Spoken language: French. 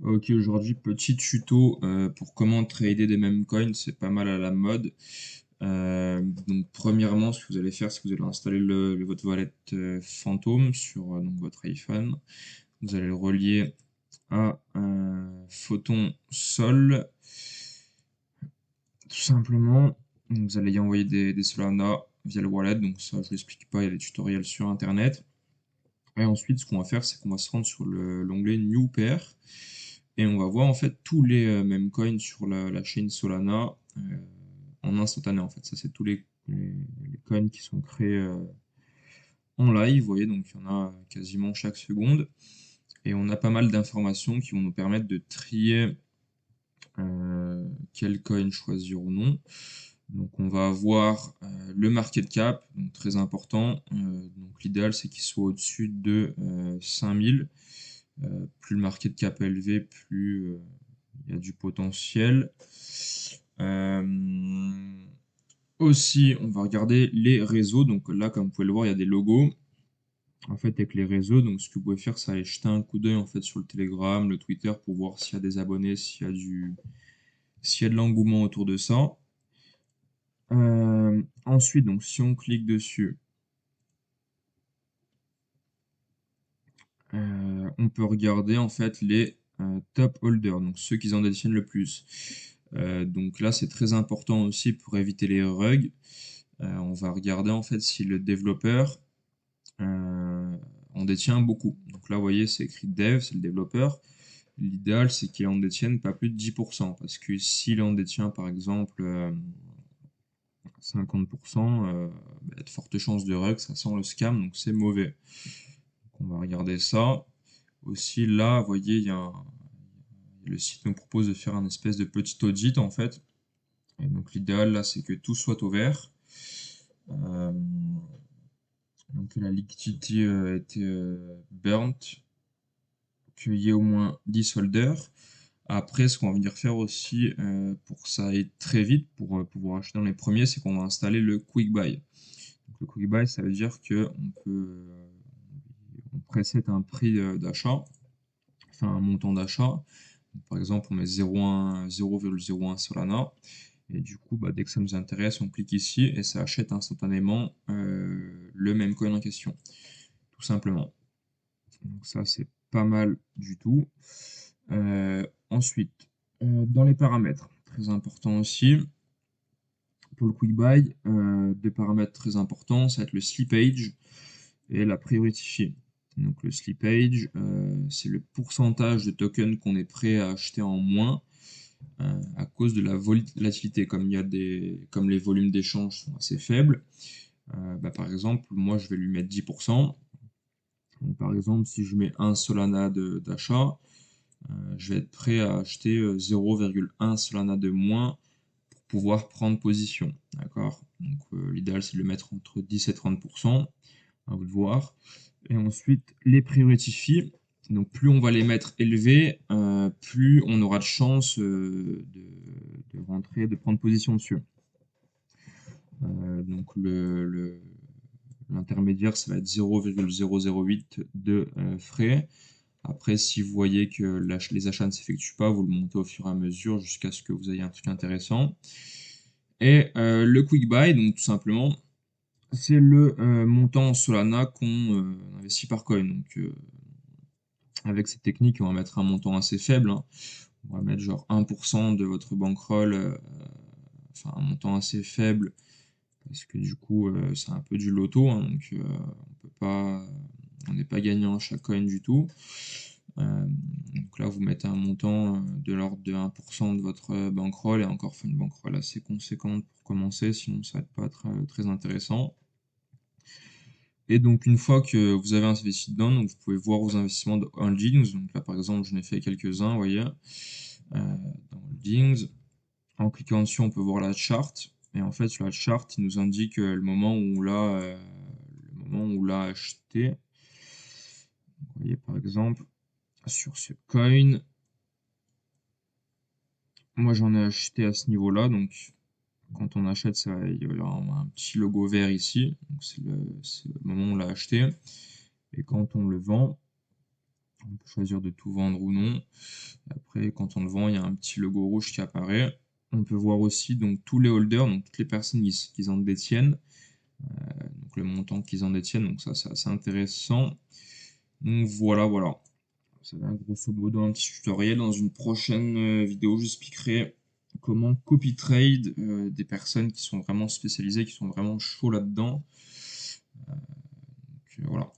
Ok, aujourd'hui, petit tuto pour comment trader des meme coins, c'est pas mal à la mode. Donc, premièrement, ce que vous allez faire, c'est que vous allez installer votre wallet Phantom sur donc votre iPhone. Vous allez le relier à Photon Sol, tout simplement. Donc, vous allez y envoyer des Solana via le wallet. Donc, ça, je l'explique pas, il y a des tutoriels sur Internet. Et ensuite, ce qu'on va faire, c'est qu'on va se rendre sur l'onglet New Pair. Et on va voir en fait tous les meme coins sur la chaîne Solana en instantané en fait. Ça c'est tous les coins qui sont créés en live, vous voyez, donc il y en a quasiment chaque seconde. Et on a pas mal d'informations qui vont nous permettre de trier quel coin choisir ou non. Donc on va avoir le market cap, donc très important. Donc l'idéal c'est qu'il soit au-dessus de 5000. Plus le market cap est élevé, plus il y a du potentiel. Euh, Aussi, on va regarder les réseaux. Donc là, comme vous pouvez le voir, il y a des logos. En fait, avec les réseaux, donc ce que vous pouvez faire, c'est aller jeter un coup d'œil en fait sur le Telegram, le Twitter pour voir s'il y a des abonnés, s'il y a de l'engouement autour de ça. Ensuite, donc si on clique dessus, on peut regarder en fait les top holders, donc ceux qui en détiennent le plus. Donc là, c'est très important aussi pour éviter les rugs. On va regarder en fait si le développeur en détient beaucoup. Donc là, vous voyez, c'est écrit dev, c'est le développeur. L'idéal, c'est qu'il en détienne pas plus de 10%, parce que s'il en détient par exemple 50%, il y a de fortes chances de rug, ça sent le scam, donc c'est mauvais. Donc on va regarder ça. Aussi, là, vous voyez, le site nous propose de faire un espèce de petit audit en fait. Et donc l'idéal là, c'est que tout soit au vert. Euh, donc que la liquidité a été burnt, qu'il y ait au moins 10 holders. Après, ce qu'on va venir faire aussi pour que ça aille très vite, pour pouvoir acheter dans les premiers, c'est qu'on va installer le Quick Buy. Donc, le Quick Buy, ça veut dire on préset un prix d'achat, enfin un montant d'achat. Par exemple, on met 0,01 Solana. Et du coup, bah, dès que ça nous intéresse, on clique ici et ça achète instantanément le même coin en question, tout simplement. Donc ça, c'est pas mal du tout. Ensuite, dans les paramètres, très important aussi, pour le quick buy, des paramètres très importants, ça va être le slippage et la priority fee. Donc le slippage, c'est le pourcentage de tokens qu'on est prêt à acheter en moins à cause de la volatilité. Comme les volumes d'échange sont assez faibles, bah, par exemple, moi je vais lui mettre 10%. Donc, par exemple, si je mets un Solana d'achat, je vais être prêt à acheter 0,1 Solana de moins pour pouvoir prendre position. D'accord? Donc l'idéal c'est de le mettre entre 10 et 30%, à vous de voir. Et ensuite, les priority fees. Donc plus on va les mettre élevés, plus on aura de chances de rentrer, de prendre position dessus. Donc l'intermédiaire, ça va être 0,008 de frais. Après, si vous voyez que les achats ne s'effectuent pas, vous le montez au fur et à mesure jusqu'à ce que vous ayez un truc intéressant. Et le quick buy, donc tout simplement, c'est le montant Solana qu'on investit par coin. Donc avec cette technique, on va mettre un montant assez faible, hein. On va mettre genre 1% de votre bankroll, enfin un montant assez faible, parce que du coup c'est un peu du loto, hein, donc on n'est pas gagnant à chaque coin du tout. Donc là, vous mettez un montant de l'ordre de 1% de votre bankroll, et encore, faut une bankroll assez conséquente pour commencer, sinon ça va être pas très intéressant. Et donc, une fois que vous avez investi dedans, donc vous pouvez voir vos investissements de holdings. Donc là, par exemple, j'en ai fait quelques-uns, vous voyez, dans holdings. En cliquant dessus, on peut voir la charte. Et en fait, sur la charte, il nous indique le moment où on l'a acheté. Vous voyez, par exemple, sur ce coin, moi j'en ai acheté à ce niveau-là. Donc, quand on achète, il y a un petit logo vert ici. Donc, c'est le moment où on l'a acheté. Et quand on le vend, on peut choisir de tout vendre ou non. Après, quand on le vend, il y a un petit logo rouge qui apparaît. On peut voir aussi donc tous les holders, donc toutes les personnes qui en détiennent, donc le montant qu'ils en détiennent, donc ça c'est assez intéressant. Donc voilà, voilà. Ça va grosso modo un petit tutoriel. Dans une prochaine vidéo, j'expliquerai comment copy trade des personnes qui sont vraiment spécialisées, qui sont vraiment chauds là-dedans. Voilà.